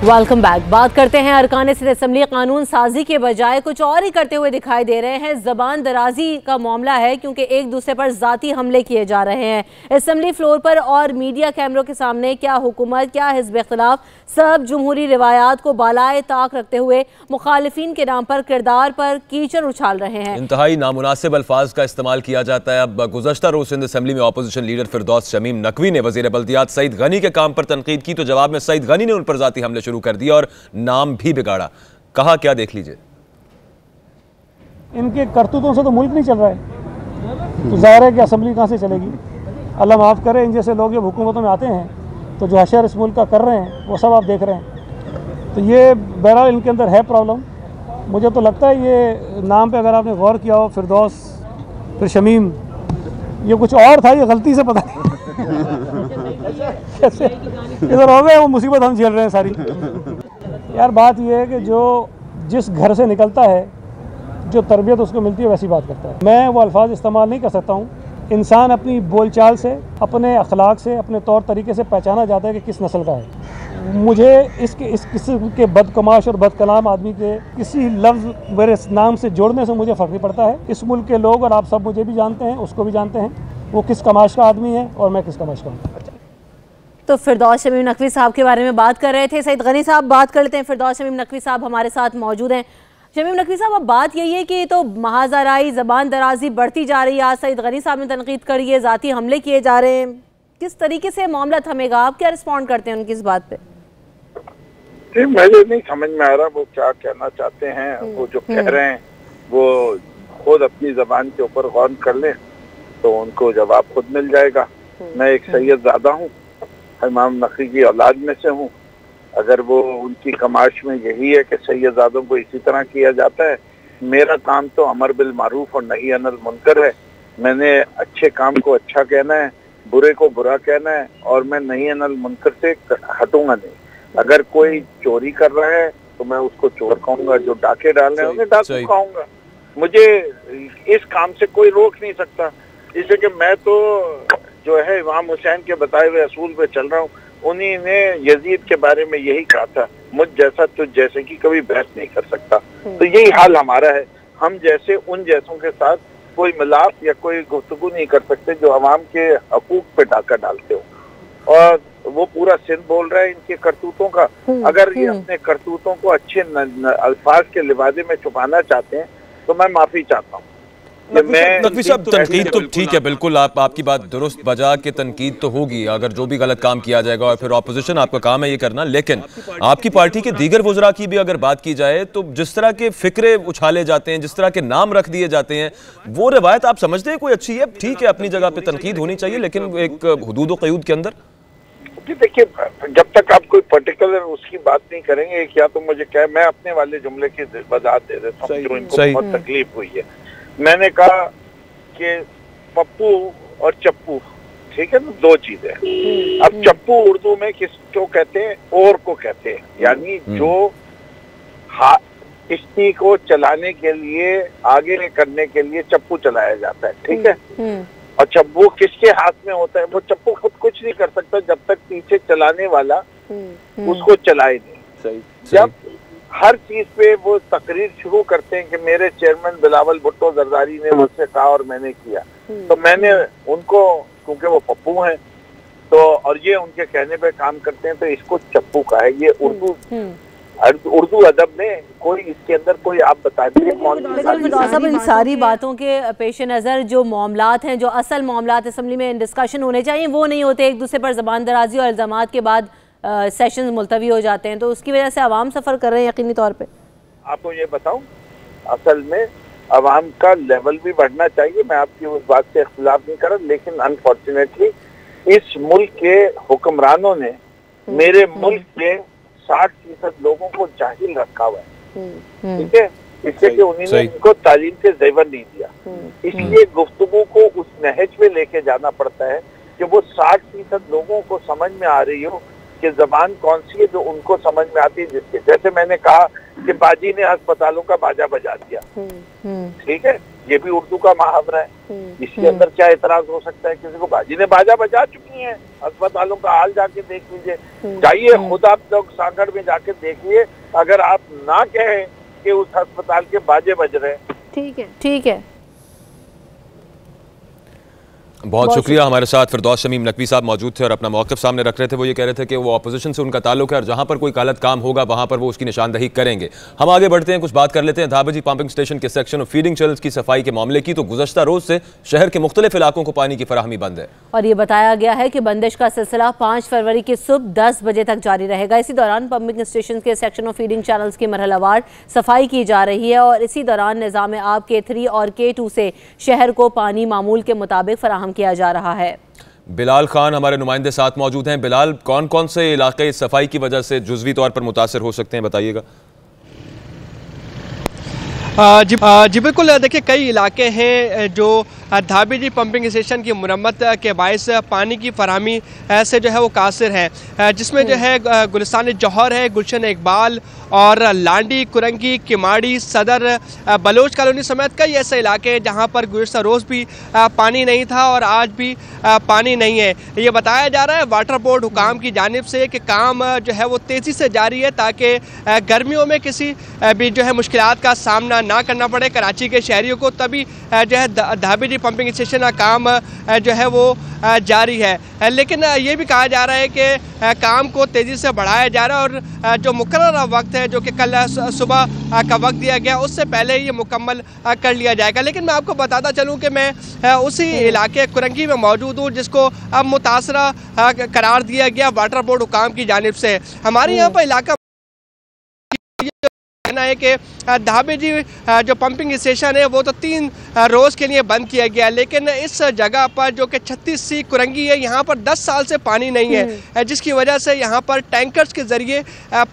Welcome back. बात करते हैं अरकान सिंध असम्बली कानून साजी के बजाय कुछ और ही करते हुए दिखाई दे रहे हैं। जबान दराजी का मामला है क्योंकि एक दूसरे पर जाती हमले किए जा रहे हैं असम्बली फ्लोर पर और मीडिया कैमरों के सामने। क्या हुकूमत, क्या हिज़्ब इख्तिलाफ, सब जमहूरी रिवायात को बालाए ताक रखते हुए मुखालिफिन के नाम पर किरदार पर कीचड़ उछाल रहे हैं। इंतहाई नामुनासिब अल्फाज का इस्तेमाल किया जाता है। अब गुज़श्ता रोज़ सिंध असम्बली में अपोजिशन लीडर फिरदौस शमीम नकवी ने वज़ीर बल्दियात सईद गनी के काम पर तनकीद की तो जवाब में सईद गनी ने उन पर जाती हमले शुरू कर दिया और नाम भी बिगाड़ा। कहा क्या, देख लीजिए। इनके करतूतों से तो मुल्क नहीं चल रहा है, तो जाहिर है कि असम्बली कहाँ से चलेगी। अल्लाह माफ़ करे, इन जैसे लोग जब हुकूमतों में आते हैं तो जो हशर इस मुल्क का कर रहे हैं वो सब आप देख रहे हैं। तो ये बहरहाल इनके अंदर है प्रॉब्लम। मुझे तो लगता है ये नाम पे अगर आपने गौर किया हो, फिरदौस फिर शमीम, ये कुछ और था, ये गलती से पता नहीं कैसे इधर हो गए, वो मुसीबत हम झेल रहे हैं सारी। यार बात ये है कि जो जिस घर से निकलता है, जो तरबियत उसको मिलती है वैसी बात करता है। मैं वो अल्फाज इस्तेमाल नहीं कर सकता हूँ। इंसान अपनी बोलचाल से, अपने अखलाक से, अपने तौर तरीके से पहचाना जाता है कि किस नस्ल का है। मुझे इस किस्म के बदकमाश और बदकलाम आदमी के किसी लफ्ज़ मेरे नाम से जोड़ने से मुझे फ़र्क नहीं पड़ता है। इस मुल्क के लोग और आप सब मुझे भी जानते हैं, उसको भी जानते हैं, वो किस कमाश का आदमी है और मैं किस कमाश का हूँ। तो फिरदौस शमीम नकवी साहब के बारे में बात कर रहे थे। सईद गनी साहब बात कर लेते हैं। फिरदौस शमीम नकवी साहब हमारे साथ मौजूद हैं। शमीम नकवी साहब, अब बात यही है कि तो महाजराई, ज़बान दराजी बढ़ती जा रही है। आज सईद गनी साहब ने तनकीद करी है, ज़ाती हमले किए जा रहे हैं। किस तरीके से मामला थमेगा? आप क्या रिस्पॉन्ड करते हैं उनकी इस बात पे? मुझे नहीं समझ में आ रहा वो क्या कहना चाहते हैं। वो जो कह रहे हैं वो खुद अपनी जबान के ऊपर गौर कर लें तो उनको जवाब खुद मिल जाएगा। मैं एक सैयदजादा हूँ, इमाम नकवी की औलाद में से हूँ। अगर वो उनकी कमाश में यही है कि सैयदजादों को इसी तरह किया जाता है, मेरा काम तो अमर बिल मारूफ और नही अनिल मुनकर है। मैंने अच्छे काम को अच्छा कहना है, बुरे को बुरा कहना है, और मैं नही अनिल मुनकर से हटूंगा नहीं। अगर कोई चोरी कर रहा है तो मैं उसको चोर कहूंगा, जो डाके डाल रहे होंगे डाकू कहूंगा। मुझे इस काम से कोई रोक नहीं सकता, इसलिए कि मैं तो जो है इमाम हुसैन के बताए हुए असूल पे चल रहा हूँ। उन्हीं ने यजीद के बारे में यही कहा था, मुझ जैसा तुझ जैसे की कभी बहस नहीं कर सकता। तो यही हाल हमारा है। हम जैसे उन जैसों के साथ कोई मिलाप या कोई गुफ्तगू नहीं कर सकते जो अवाम के हकूक पे डाका डालते हो। और वो पूरा सिंध बोल रहा है इनके करतूतों का। अगर ये अपने करतूतों को अच्छे अल्फाज के लिबादे में छुपाना चाहते हैं तो मैं माफी चाहता हूँ। नकवी साहब, तनकीद तो ठीक है, बिल्कुल आपकी बात दुरुस्त बजा के तनकीद तो होगी अगर जो भी गलत काम किया जाएगा, और फिर ऑपोजिशन आपका काम है ये करना। लेकिन आपकी पार्टी के दीगर वुज़रा की भी अगर बात की जाए तो जिस तरह के फिक्रे उछाले जाते हैं, जिस तरह के नाम रख दिए जाते हैं, वो रवायत आप समझते हैं कोई अच्छी है? ठीक है, अपनी जगह पे तनकीद होनी चाहिए, लेकिन एक हुदूद व क़यूद के अंदर। देखिए, जब तक आप कोई पर्टिकुलर उसकी बात नहीं करेंगे, क्या तो मुझे क्या, मैं अपने वाले जुमले की वजाहत दे देता हूँ जो इनको बहुत तकलीफ हुई है। मैंने कहा कि पप्पू और चप्पू, ठीक है ना, दो चीजें। अब चप्पू उर्दू में किसको कहते हैं? और को कहते हैं, यानी जो किश्ती को चलाने के लिए, आगे करने के लिए चप्पू चलाया जाता है, ठीक है। और चप्पू किसके हाथ में होता है? वो चप्पू खुद कुछ नहीं कर सकता जब तक पीछे चलाने वाला उसको चलाए नहीं। जब हर चीज पे वो तकरीर शुरू करते हैं कि मेरे चेयरमैन बिलावल भुट्टो जरदारी ने मुझसे कहा और मैंने किया, तो मैंने उनको, क्योंकि वो पप्पू हैं तो, और ये उनके कहने पे काम करते हैं, तो इसको चप्पू कहा है। ये उर्दू अदब में कोई इसके अंदर कोई आप बता दीजिए कौन। लेकिन इन सारी बातों के पेश नज़र जो मामलात हैं, जो असल मामलात असम्बली में डिस्कशन होने चाहिए, वो नहीं होते। एक दूसरे पर ज़बान दराजी और इल्ज़ामात के बाद सेशंस मुलतवी हो जाते हैं, तो उसकी वजह से आवाम सफ़र कर रहे हैं यकीनी तौर पे। आपको ये बताऊं, असल में आवाम का लेवल भी बढ़ना चाहिए, मैं आपकी उस बात से इख्तिलाफ नहीं कर रहा, लेकिन अनफॉर्चुनेटली इस मुल्क के हुक्मरानों ने मेरे मुल्क के 60% लोगों को जाहिल रखा हुआ है, ठीक है। इसलिए कि उन्होंने इनको तालीम से ज़ेवर नहीं दिया। इसलिए गुफ्तगू को उस नहज में लेके जाना पड़ता है कि वो 60% लोगों को समझ में आ रही हो कि जबान कौन सी है जो उनको समझ में आती है। जिसके जैसे मैंने कहा कि बाजी ने अस्पतालों का बाजा बजा दिया, ठीक है, ये भी उर्दू का मुहावरा है। इसके अंदर क्या एतराज हो सकता है किसी को? बाजी ने बाजा बजा चुकी है, अस्पतालों का हाल जाके देख लीजिए, जाइए खुद आप लोग सांगड़ में जाके देखिए, अगर आप ना कहें कि उस अस्पताल के बाजे बज रहे हैं। ठीक है, ठीक है, बहुत शुक्रिया। हमारे साथ फिरदौस शमीम नकवी साहब मौजूद थे और अपना मौक़िफ़ सामने रख रहे थे। वो ये कह रहे थे कि वो अपोजिशन से उनका ताल्लुक है और जहां पर कोई गलत काम होगा वहां पर वो उसकी निशानदही करेंगे। हम आगे बढ़ते हैं, कुछ बात कर लेते हैं धाबेजी पंपिंग स्टेशन के सेक्शन और फीडिंग चैनल्स की सफाई के मामले की। तो गुज़श्ता रोज से शहर के मुख्तलिफ इलाकों को पानी की फराहमी बंद है और ये बताया गया है कि बंदिश का सिलसिला 5 फरवरी की सुबह 10 बजे तक जारी रहेगा। इसी दौरान पंपिंग स्टेशन के सेक्शन और फीडिंग चैनल्स की मरहलावार सफाई की जा रही है और इसी दौरान निज़ाम आब K3 और K2 से शहर को पानी मामूल के मुताबिक फराहम किया जा रहा है। बिलाल खान हमारे नुमाइंदे साथ मौजूद हैं। बिलाल, कौन कौन से इलाके इस सफाई की वजह से जुज़वी तौर पर मुतासर हो सकते हैं, बताइएगा। जी बिल्कुल, देखिए कई इलाके हैं जो धाबेजी पंपिंग स्टेशन की मुरम्मत के बायस पानी की फराहमी से जो है वो कासिर है, जिसमें जो है गुलिस्तान जौहर है, गुलशन इकबाल और लांडी, कुरंगी, किमाड़ी, सदर, बलोच कॉलोनी समेत कई ऐसे इलाके हैं जहां पर गुज़श्ता रोज़ भी पानी नहीं था और आज भी पानी नहीं है। ये बताया जा रहा है वाटर बोर्ड हुकाम की जानिब से कि काम जो है वो तेज़ी से जारी है ताकि गर्मियों में किसी भी जो है मुश्किलात का सामना ना करना पड़े कराची के शहरियों को। तभी जो है धाबेजी पंपिंग स्टेशन का काम जो है वो जारी है, लेकिन ये भी कहा जा रहा है कि काम को तेज़ी से बढ़ाया जा रहा है और जो मुकर्रर वक्त है जो कि कल सुबह का वक्त दिया गया उससे पहले ये मुकम्मल कर लिया जाएगा। लेकिन मैं आपको बताता चलूँ कि मैं उसी इलाके कुरंगी में मौजूद हूँ जिसको अब मुतासरा करार दिया गया वाटर बोर्ड हुकाम की जानिब से। हमारे यहाँ पर इलाका है कि धाबेजी जो पंपिंग स्टेशन है वो तो 3 रोज़ के लिए बंद किया गया, लेकिन इस जगह पर जो कि 36C कुरंगी है यहाँ पर 10 साल से पानी नहीं है, जिसकी वजह से यहाँ पर टैंकर्स के ज़रिए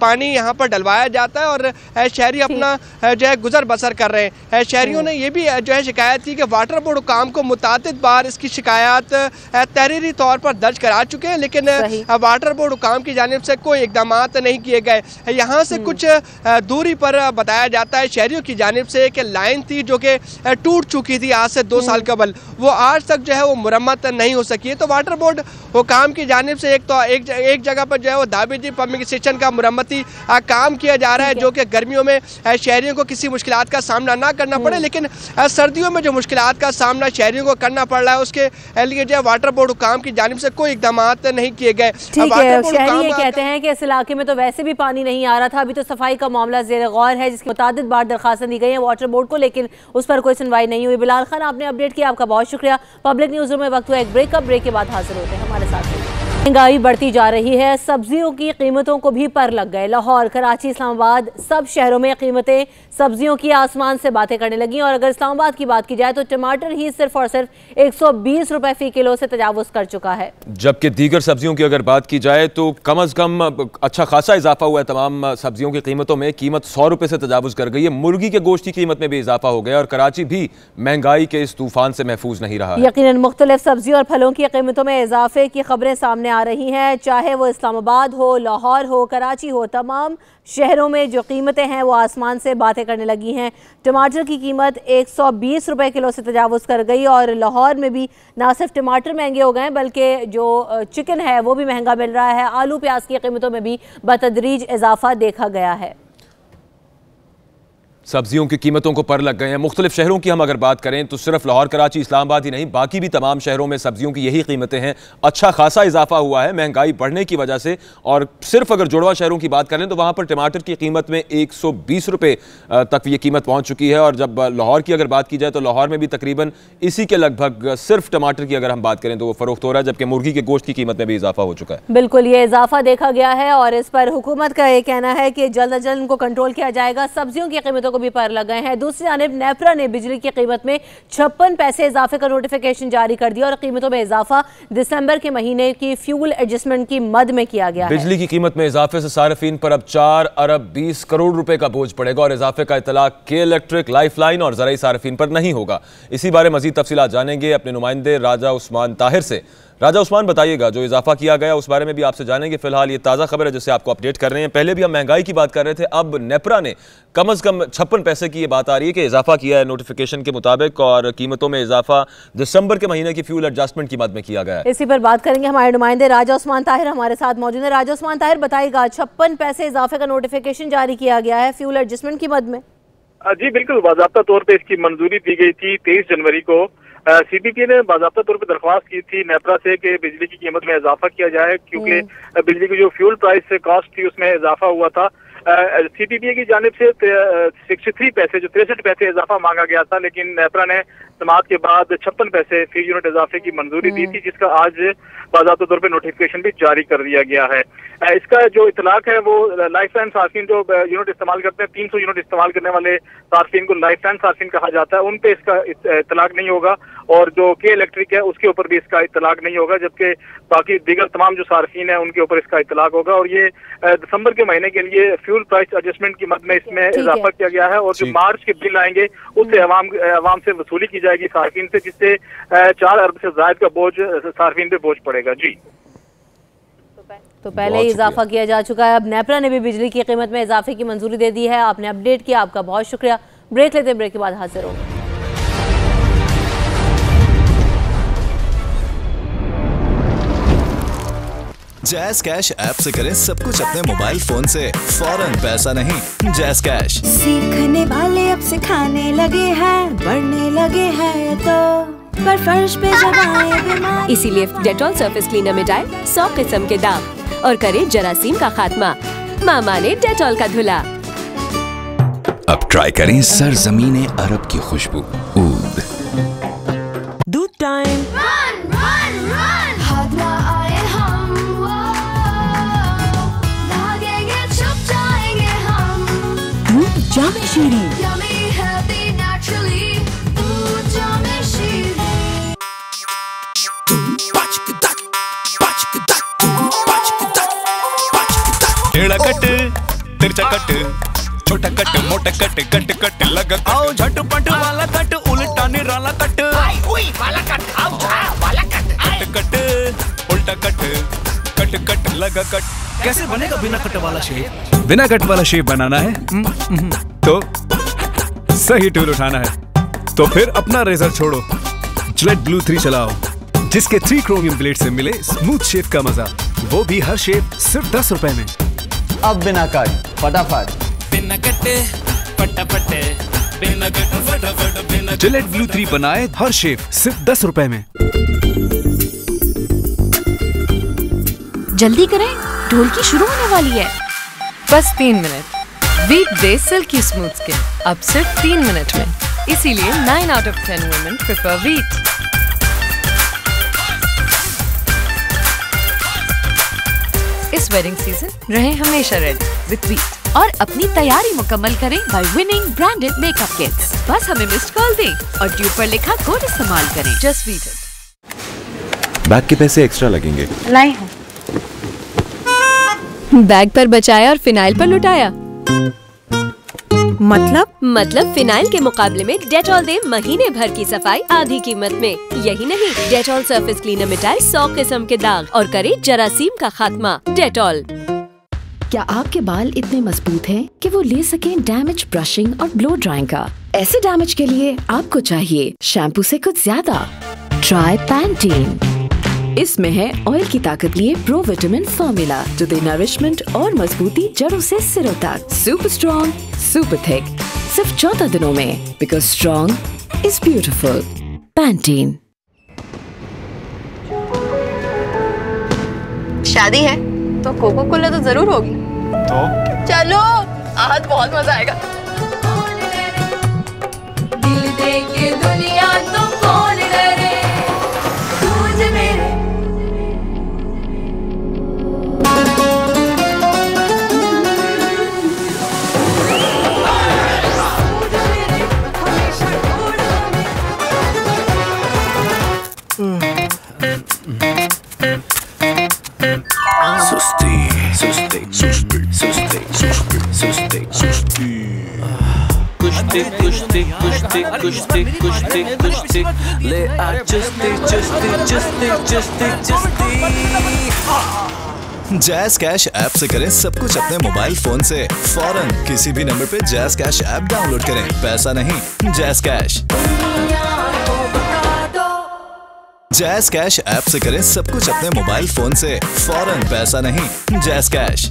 पानी यहाँ पर डलवाया जाता है और शहरी अपना जो है गुजर बसर कर रहे हैं। शहरियों ने ये भी जो है शिकायत की कि वाटर बोर्ड हुकाम को मुतादिद बार इसकी शिकायत तहरीरी तौर पर दर्ज करा चुके हैं, लेकिन वाटर बोर्ड हुकाम की जानिब से कोई इकदाम नहीं किए गए। यहाँ से कुछ दूरी पर बताया जाता है शहरियों की जानिब से कि लाइन थी जो कि टूट चुकी थी आज से 2 साल कबल, वो आज तक जो है वो मुरम्मत नहीं हो सकी है। तो वाटर बोर्ड हुकाम की जानिब से एक जगह पर जो है वो धाबेजी पंपिंग स्टेशन का मुरम्मती काम किया जा रहा है जो कि गर्मियों में शहरियों को किसी मुश्किलात का सामना ना करना पड़े, लेकिन सर्दियों में जो मुश्किलात का सामना शहरियों को करना पड़ रहा है उसके लिए जो है वाटर बोर्ड हुकाम की जानिब से कोई इकदाम नहीं किए गए। शहरी ये कहते हैं कि इस इलाके में तो वैसे भी पानी नहीं आ रहा था, अभी तो सफाई का मामला ज़ेर गौर है जिसकी मुतादिद बार दरखास्तें दी गई हैं वाटर बोर्ड को, लेकिन उस पर कोई सुनवाई नहीं हुई। बिलाल खान, आपने अपडेट किया, आपका बहुत शुक्रिया। पब्लिक न्यूज़ रूम में वक्त हुआ एक ब्रेक का, ब्रेक के बाद हाजिर होते हैं हमारे साथ। महंगाई बढ़ती जा रही है, सब्जियों की कीमतों को भी पर लग गए। लाहौर, कराची, इस्लामाबाद सब शहरों में कीमतें सब्जियों की आसमान से बातें करने लगी और अगर इस्लामाबाद की बात की जाए तो टमाटर ही सिर्फ और सिर्फ 120 रुपए फी किलो से तजावुज कर चुका है, जबकि दीगर सब्जियों की अगर बात की जाए तो कम अज कम अच्छा खासा इजाफा हुआ है। तमाम सब्जियों की कीमतों में कीमत 100 रुपए से तजावुज कर गई है। मुर्गी के गोश्त की कीमत में भी इजाफा हो गया और कराची भी महंगाई के इस तूफान से महफूज नहीं रहा। यकीनन मुख्तलिफ सब्जियों और फलों की कीमतों में इजाफे की खबरें सामने आ रही हैं, चाहे वो इस्लामाबाद हो, लाहौर हो, कराची हो, तमाम शहरों में जो कीमतें हैं वो आसमान से बातें करने लगी हैं। टमाटर की कीमत 120 रुपए किलो से तजावुज़ कर गई और लाहौर में भी ना सिर्फ टमाटर महंगे हो गए हैं बल्कि जो चिकन है वो भी महंगा मिल रहा है। आलू प्याज की कीमतों में भी बतदरीज इजाफा देखा गया है। सब्जियों की कीमतों को पर लग गए हैं। मुख्तलिफ शहरों की हम अगर बात करें तो सिर्फ लाहौर, कराची, इस्लामाबाद ही नहीं बाकी भी तमाम शहरों में सब्जियों की यही कीमतें हैं। अच्छा खासा इजाफा हुआ है महंगाई बढ़ने की वजह से। और सिर्फ अगर जुड़वा शहरों की बात करें तो वहाँ पर टमाटर की कीमत में 120 रुपये तक ये कीमत पहुँच चुकी है। और जब लाहौर की अगर बात की जाए तो लाहौर में भी तकरीबन इसी के लगभग सिर्फ टमाटर की अगर हम बात करें तो वो फरोख्त हो रहा है, जबकि मुर्गी के गोश्त की कीमत में भी इजाफा हो चुका है। बिल्कुल, ये इजाफा देखा गया है और इस पर हुकूमत का ये कहना है कि जल्द अज जल्द इनको कंट्रोल किया जाएगा। सब्जियों की कीमतों को भी पर लग गए हैं। दूसरी जानिब नेपरा ने बिजली की कीमत में 56 पैसे इजाफे का नोटिफिकेशन जारी कर दिया और कीमतों में इजाफा दिसंबर के महीने की फ्यूल एडजस्टमेंट की मद में किया गया है। बिजली की कीमत में इजाफे से सार्फिन पर अब 4 अरब 20 करोड़ रुपए का बोझ पड़ेगा और इजाफे का इतलाक के इलेक्ट्रिक, लाइफलाइन और ज़राई सार्फिन पर नहीं होगा। इसी बारे मजीद तफसीलात जानेंगे अपने नुमाइंदे राजा उस्मान ताहिर से। राजा उस्मान, बताइएगा, जो इजाफा किया गया उस बारे में भी आपसे जानेंगे। फिलहाल ये ताज़ा खबर है जिससे आपको अपडेट कर रहे हैं। पहले भी हम महंगाई की बात कर रहे थे, अब नेपरा ने कम से कम 56 पैसे की ये बात आ रही है कि इजाफा किया है नोटिफिकेशन के मुताबिक और कीमतों में इजाफा दिसंबर के महीने की फ्यूल एडजस्टमेंट की मद में किया गया है। इसी पर बात करेंगे, हमारे नुमाइंदे राजा उस्मान ताहिर हमारे साथ मौजूद है। राजा उस्मान ताहिर, बताइएगा, 56 पैसे इजाफे का नोटिफिकेशन जारी किया गया है फ्यूल एडजस्टमेंट की मद में। जी बिल्कुल, बाज़ाब्ता तौर पे इसकी मंजूरी दी गई थी 23 जनवरी को। CPPA ने बाज़ाब्ता तौर पे दरख्वास्त की थी नेपरा से कि बिजली की कीमत में इजाफा किया जाए, क्योंकि बिजली की जो फ्यूल प्राइस से कॉस्ट थी उसमें इजाफा हुआ था। CPPA की जानिब से 63 पैसे, जो 63 पैसे इजाफा मांगा गया था, लेकिन नेपरा ने समाअत के बाद 56 पैसे फी यूनिट इजाफे की मंजूरी दी थी, जिसका आज बाज़ाब्ता तौर पे नोटिफिकेशन भी जारी कर दिया गया है। इसका जो इतलाक है वो लाइफ लाइन सार्फिन जो यूनिट इस्तेमाल करते हैं, 300 यूनिट इस्तेमाल करने वाले सार्फिन को लाइफ लाइन सार्फिन कहा जाता है, उन पे इसका इतलाक नहीं होगा और जो के इलेक्ट्रिक है उसके ऊपर भी इसका इतलाक नहीं होगा, जबकि बाकी दीगर तमाम जो सार्फिन है उनके ऊपर इसका इतलाक होगा। और ये दिसंबर के महीने के लिए फ्यूल प्राइस एडजस्टमेंट की मद में इसमें इजाफा किया गया है और जो मार्च के बिल आएंगे उससे अवाम से वसूली की जाएगी सार्फिन से, जिससे 4 अरब से ज्यादा का बोझ सार्फिन पे बोझ पड़ेगा। जी, तो पहले ही इजाफा किया जा चुका है, अब नेपरा ने भी बिजली की कीमत में इजाफे की मंजूरी दे दी है। आपने अपडेट किया, आपका बहुत शुक्रिया। ब्रेक लेते हैं, ब्रेक के बाद हाजिर होंगे। जैज़ कैश ऐप से करें सब कुछ अपने मोबाइल फोन से, फौरन पैसा नहीं, जैज़ कैश। सीखने वाले अब सिखाने लगे हैं, बढ़ने लगे हैं तो पर फर्श पे जब आए बीमारी, इसीलिए डेटॉल सरफेस क्लीनर मिटाए 100 किस्म के दाग और करे जरासीम का खात्मा। मामा ने डेटॉल का धुला। अब ट्राई करें सरजमीने अरब की खुशबू ऊद। दूध टाइम। जामे शीरी। टेढ़ा कट, तिरछा कट, छोटा कट, मोटा कट, कट कट लगा कट। आओ झटपट वाला कट, उल्टा निराला कट। वाला कट, आओ वाला कट। कट कट, उल्टा कट, कट कट लगा कट। कैसे बनेगा बिना कट वाला शेप? बिना कट वाला शेप बनाना है तो सही टूल उठाना है। तो फिर अपना रेजर छोड़ो, जिलेट ब्लू 3 चलाओ, जिसके 3 क्रोमियम ब्लेड से मिले स्मूथ शेप का मजा, वो भी हर शेप सिर्फ 10 रुपए में। अब बिना कट फटाफट, बिना कटे फटाफट, बिना कट फटाफट, बिना जिलेट ब्लू 3 बनाए हर शेप सिर्फ 10 रुपए में। जल्दी करें, ढोलकी शुरू होने वाली है। बस 3 minute. Wheat day silkie smooth skin अब सिर्फ 3 मिनट में, इसीलिए 9 out of 10 women prefer wheat. इस वेडिंग सीजन रहे हमेशा रेडी विद वीट और अपनी तैयारी मुकम्मल करें by winning branded makeup kits. बस हमें मिस्ड कॉल दें और ट्यूब पर लिखा कोड इस्तेमाल करें। Just wheat it. बैग के पैसे एक्स्ट्रा लगेंगे। लाई हूँ। बैग पर बचाया और फिनाइल पर लुटाया। मतलब फिनाइल के मुकाबले में डेटॉल दे महीने भर की सफाई आधी कीमत में। यही नहीं, डेटॉल सरफेस क्लीनर मिटाए 100 किस्म के दाग और करे जरासीम का खात्मा। डेटॉल। क्या आपके बाल इतने मजबूत हैं कि वो ले सकें डैमेज ब्रशिंग और ब्लो ड्राइंग का? ऐसे डैमेज के लिए आपको चाहिए शैम्पू से कुछ ज्यादा। Try Pantene. इसमें है ऑयल की ताकत लिए प्रो विटामिन फॉर्मूला जो दे नरिशमेंट और मजबूती जड़ों से सिरों तक। सुपर स्ट्रॉन्ग, सुपर थिक, सिर्फ 14 दिनों में, because strong is beautiful. Pantene. शादी है तो कोको कोला तो जरूर होगी। तो चलो, आज बहुत मजा आएगा। दिल दे के दुनिया तो कौन डरे, तुझ मेरे। सुस्ती सुस्ती सुस्ती सुस्ती सुस्ती सुस्ती सुस्ती कुश्ती कुश्ती कुश्ती कुश्ती कुश्ती कुश्ती ले आ चुस्ती चुस्ती चुस्ती चुस्ती चुस्ती। जैज़ कैश ऐप से करें सब कुछ अपने मोबाइल फोन से फौरन किसी भी नंबर पे जैज़ कैश ऐप डाउनलोड करें। पैसा नहीं, jazz cash. Jazz cash app से करें सब कुछ अपने मोबाइल फोन से फौरन। पैसा नहीं, jazz cash.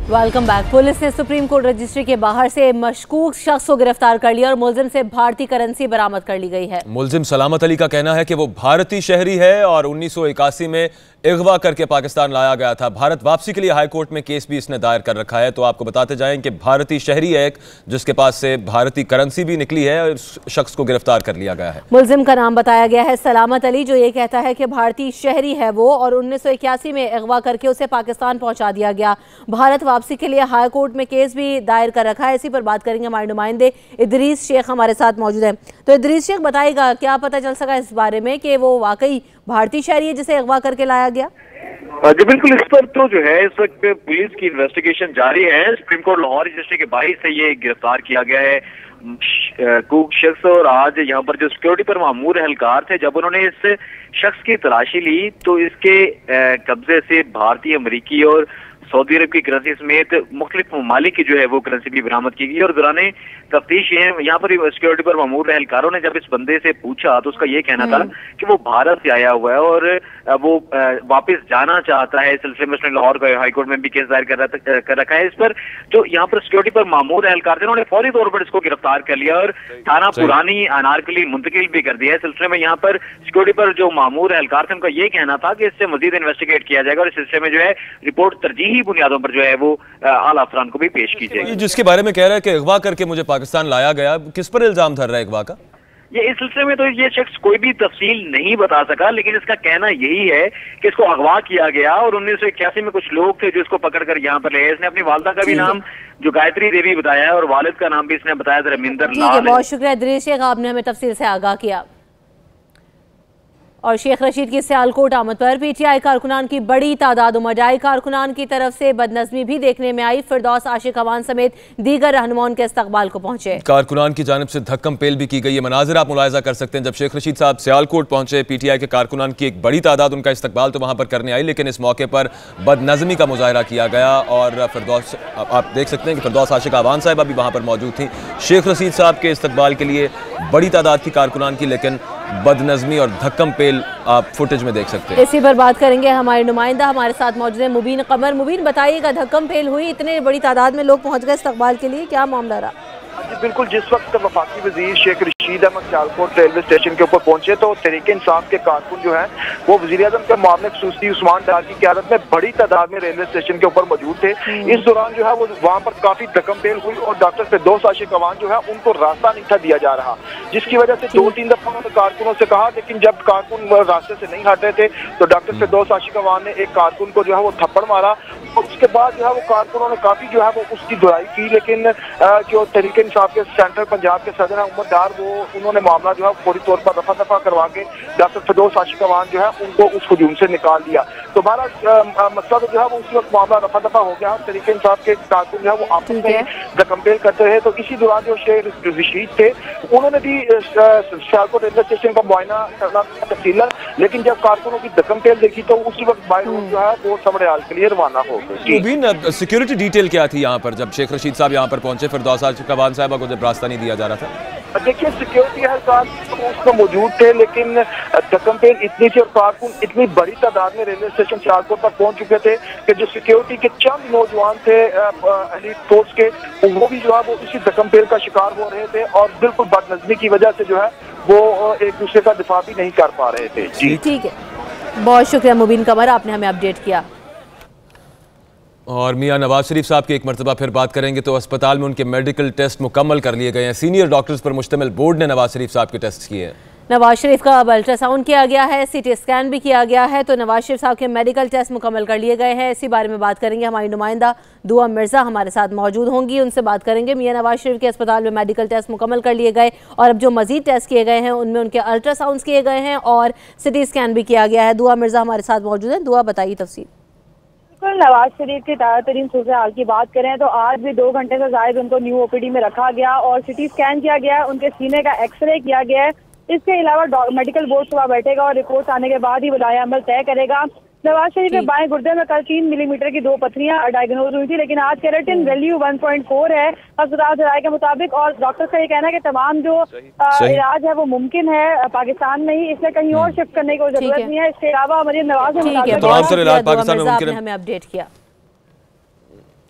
Welcome back. Police ने सुप्रीम कोर्ट रजिस्ट्री के बाहर से मशकूक शख्स को गिरफ्तार कर लिया और मुलजिम से भारतीय करेंसी बरामद कर ली गई है। मुलजिम सलामत अली का कहना है कि वो भारतीय शहरी है और 1981 में अगवा करके पाकिस्तान लाया गया था। भारत वापसी के लिए हाई कोर्ट में केस भी इसने दायर कर रखा है। तो आपको बताते जाएं कि भारतीय शहरी है एक, जिसके पास से भारतीय करेंसी भी निकली है और इस शख्स को गिरफ्तार कर लिया गया है। मुलजिम का नाम बताया गया है सलामत अली, जो ये कहता है कि भारतीय शहरी है वो और 1981 में अगवा करके उसे पाकिस्तान पहुंचा दिया गया। भारत वापसी के लिए हाई कोर्ट में केस भी दायर कर रखा है। इसी पर बात करेंगे हमारे नुमाइंदे इदरीस शेख हमारे साथ मौजूद हैं। तो इदरीस शेख, बताएगा क्या पता चल सका इस बारे में कि वो वाकई भारतीय शहरी है जिसे अगवा करके लाया गया? जी बिल्कुल, इस पर तो जो है इस वक्त पुलिस की इन्वेस्टिगेशन जारी है। सुप्रीम कोर्ट लाहौर रजिस्ट्री के बाहर से ये गिरफ्तार किया गया है कुक शख्स। और आज यहाँ पर जो सिक्योरिटी पर मामूर एहलकार थे, जब उन्होंने इस शख्स की तलाशी ली तो इसके कब्जे से भारतीय, अमरीकी और सऊदी अरब की करेंसी समेत मुख्तलिफ ममालिक की जो है वो करेंसी भी बरामद की गई। और दौरान तफ्तीश यहाँ पर सिक्योरिटी पर मामूर एहलकारों ने जब इस बंदे से पूछा तो उसका ये कहना था कि वो भारत से आया हुआ है और वो वापस जाना चाहता है। इस सिलसिले में उसने लाहौर का हाईकोर्ट में भी केस दायर कर रखा है। इस पर जो यहाँ पर सिक्योरिटी पर मामूर एहलकार थे, उन्होंने फौरी तौर पर इसको गिरफ्तार कर लिया और थाना पुरानी अनारकली मुंतकिल भी कर दिया। इस सिलसिले में यहाँ पर सिक्योरिटी पर जो मामूर एहलकार थे, उनका ये कहना था कि इससे मजीद इन्वेस्टिगेट किया जाएगा और इस सिलसिले में जो है रिपोर्ट तरजीही बुनियादों पर जो है वो आला अफसरान को भी पेश की जाएगी। जिसके बारे में कह रहा है कि अगवा करके मुझे पाकिस्तान लाया गया, किस पर इल्जाम धर रहा है अगवा का? ये इस सिलसिले में तो ये शख्स कोई भी तफसील नहीं बता सका, लेकिन इसका कहना यही है कि इसको अगवा किया गया और 1981 में कुछ लोग थे जो इसको पकड़कर यहाँ पर ले। इसने अपनी वालदा का भी नाम जो गायत्री देवी बताया है और वालिद का नाम भी इसने बताया धर्मेंद्र लाल। बहुत शुक्रिया इदरीस शेख, आपने हमें तफसील से आगाह किया। और शेख रशीद की सियालकोट आमद पर पीटीआई कारकुनान की बड़ी तादाद उमड़ आई। कारकुनान की तरफ से बदनज़मी भी देखने में आई। फिरदौस आशिक अवान समेत दीगर रहनुमाओं के इस्तकबाल को पहुंचे। कारकुनान की जानिब से धक्कम पेल भी की गई है। मनाजिर आप मुलाहिजा कर सकते हैं। जब शेख रशीद साहब सियालकोट पहुंचे, पीटीआई के कारकुनान की एक बड़ी तादाद उनका इस्तकबाल तो वहां पर करने आई, लेकिन इस मौके पर बदनज़मी का मुजाहरा किया गया और फिरदौस, आप देख सकते हैं कि फिरदौस आशिक अवान साहब अभी वहां पर मौजूद थी शेख रशीद साहब के इस्तकबाल के लिए। बड़ी तादाद थी कारकुनान की, लेकिन बदनज़मी और धक्कम पेल आप फुटेज में देख सकते हैं। इसी पर बात करेंगे हमारे नुमाइंदा हमारे साथ मौजूद है मुबीन कमर। मुबीन, बताइएगा, धक्कम पेल हुई, इतने बड़ी तादाद में लोग पहुंच गए इस्तकबाल के लिए, क्या मामला रहा? जी बिल्कुल, जिस वक्त वफाकी वजीर शेख रशीद अहमद सियालकोट रेलवे स्टेशन के ऊपर पहुंचे तो तहरीक इंसाफ के कारकुन जो है वो वजीर आजम के मामले खसूसी उस्मान डार की क़यादत में बड़ी तादाद में रेलवे स्टेशन के ऊपर मौजूद थे। इस दौरान जो है वो वहाँ पर काफी धक्कम पेल हुई और डॉक्टर फिरदौस आशिक अवान जो है उनको रास्ता नहीं था दिया जा रहा, जिसकी वजह से 2-3 दफा उन्होंने कारकुनों से कहा, लेकिन जब कारकुन रास्ते से नहीं हट रहे थे तो डॉक्टर फिरदौस आशिक अवान ने एक कारकुन को जो है वो थप्पड़ मारा और उसके बाद जो है वो कारकुनों ने काफी जो है वो उसकी दुआई की। लेकिन जो तहरीक इंसाफ के सेंट्रल पंजाब के सदर हैं उमर डार, वो उन्होंने मामला जो है फौरी तौर पर रफा दफा करवा के डॉक्टर फिरदौस आशिक अवान जो है उनको उस हुजूम से निकाल दिया। तो हमारा मसला तो जो है वो उस वक्त मामला रफा दफा हो गया। तहरीक इंसाफ के कारकुन जो है वो आपस में धक्कमपेल करते रहे। तो इसी दौरान जो शेख रशीद थे उन्होंने भी सियालकोट रेलवे स्टेशन का मुआयना करना तफसीला, लेकिन जब कारकुनों की धक्कमपेल देखी तो उसी वक्त बाई रोड जो है वो समरे हाल के लिए रवाना हो गए। सिक्योरिटी डिटेल क्या थी यहाँ पर जब शेख रशीद साहब यहाँ पर पहुंचे? फिरदौस आशिक अवान साहब को जब रास्ता नहीं दिया जा रहा था? देखिए, सिक्योरिटी एहलकार उसमें मौजूद थे, लेकिन धक्कमपेल इतनी थी और कारकुन इतनी बड़ी तादाद में रेलवे स्टेशन सियालकोट पर पहुंच चुके थे कि जो सिक्योरिटी के चंद नौजवान थे एलीट फोर्स के, वो भी जो है वो इसी धक्कमपेल का शिकार हो रहे थे और बिल्कुल बदनज़मी की वजह से जो है वो एक दूसरे का दिफा भी नहीं कर पा रहे थे। जी ठीक है, बहुत शुक्रिया मुबीन कमर, आपने हमें अपडेट किया। और मियां नवाज शरीफ साहब की एक मरतबा फिर बात करेंगे तो अस्पताल में उनके मेडिकल टेस्ट मुकम्मल कर लिए गए हैं। सीनियर डॉक्टर्स पर मुश्तमिल बोर्ड ने नवाज शरीफ साहब के टेस्ट किए हैं। नवाज शरीफ का अब अल्ट्रासाउंड किया गया है, सीटी स्कैन भी किया गया है, तो नवाज शरीफ साहब के मेडिकल टेस्ट मुकम्मल कर लिए गए हैं। इसी बारे में बात करेंगे, हमारी नुमाइंदा दुआ मिर्जा हमारे साथ मौजूद होंगी, उनसे बात करेंगे। मियां नवाज शरीफ के अस्पताल में मेडिकल टेस्ट मुकम्मल कर लिए गए और अब जो मजीद टेस्ट किए गए हैं उनमें उनके अल्ट्रासाउंड किए गए हैं और सीटी स्कैन भी किया गया है। दुआ मिर्जा हमारे साथ मौजूद है। दुआ, बताइए तफसील। नवाज शरीफ की ताज़ा तरीन सूरत हाल की बात करें तो आज भी 2 घंटे से ज़ायद उनको न्यू ओपीडी में रखा गया और सिटी स्कैन किया गया है, उनके सीने का एक्सरे किया गया है। इसके अलावा मेडिकल बोर्ड सुबह बैठेगा और रिपोर्ट आने के बाद ही विलाया अमल तय करेगा। नवाज शरीफ के बाएं गुर्दे में कल 3 मिलीमीटर की 2 पत्थरियां डायग्नोज हुई थी, लेकिन आज केराटिन वैल्यू 1.4 है अस्पताल से राय के मुताबिक, और डॉक्टर का ये कहना है कि तमाम जो इलाज है वो मुमकिन है पाकिस्तान में ही, इसलिए कहीं और शिफ्ट करने की कोई जरूरत नहीं है। इसके अलावा मरीज नवाज हमें अपडेट किया।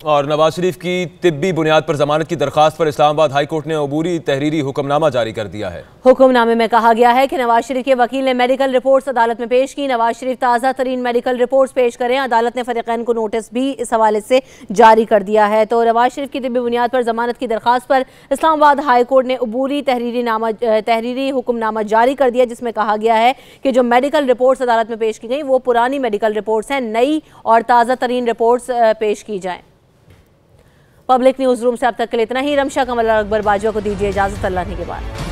और नवाज शरीफ की तिब्बी बुनियाद पर जमानत की दरखास्त पर इस्लामाबाद हाई कोर्ट ने अबूरी तहरीरी हुक्मनामा जारी कर दिया है। हुक्मनामे में कहा गया है कि नवाज शरीफ के वकील ने मेडिकल रिपोर्ट्स अदालत में पेश की। नवाज शरीफ ताज़ा तरीन मेडिकल रिपोर्ट्स पेश करें। अदालत ने फरीकैन को नोटिस भी इस हवाले से जारी कर दिया है। तो नवाज शरीफ की तिब्बी बुनियाद पर जमानत की दरखास्त पर इस्लामाबाद हाई कोर्ट ने अबूरी तहरीरी हुक्मनामा जारी कर दिया, जिसमें कहा गया है कि जो मेडिकल रिपोर्ट्स अदालत में पेश की गई वो पुरानी मेडिकल रिपोर्ट्स हैं, नई और ताज़ा तरीन रिपोर्ट्स पेश की जाएं। पब्लिक न्यूज़ रूम से अब तक के लिए इतना ही। रमशा कमल अकबर बाजवा को दीजिए इजाज़त। अल्लाह के बाद।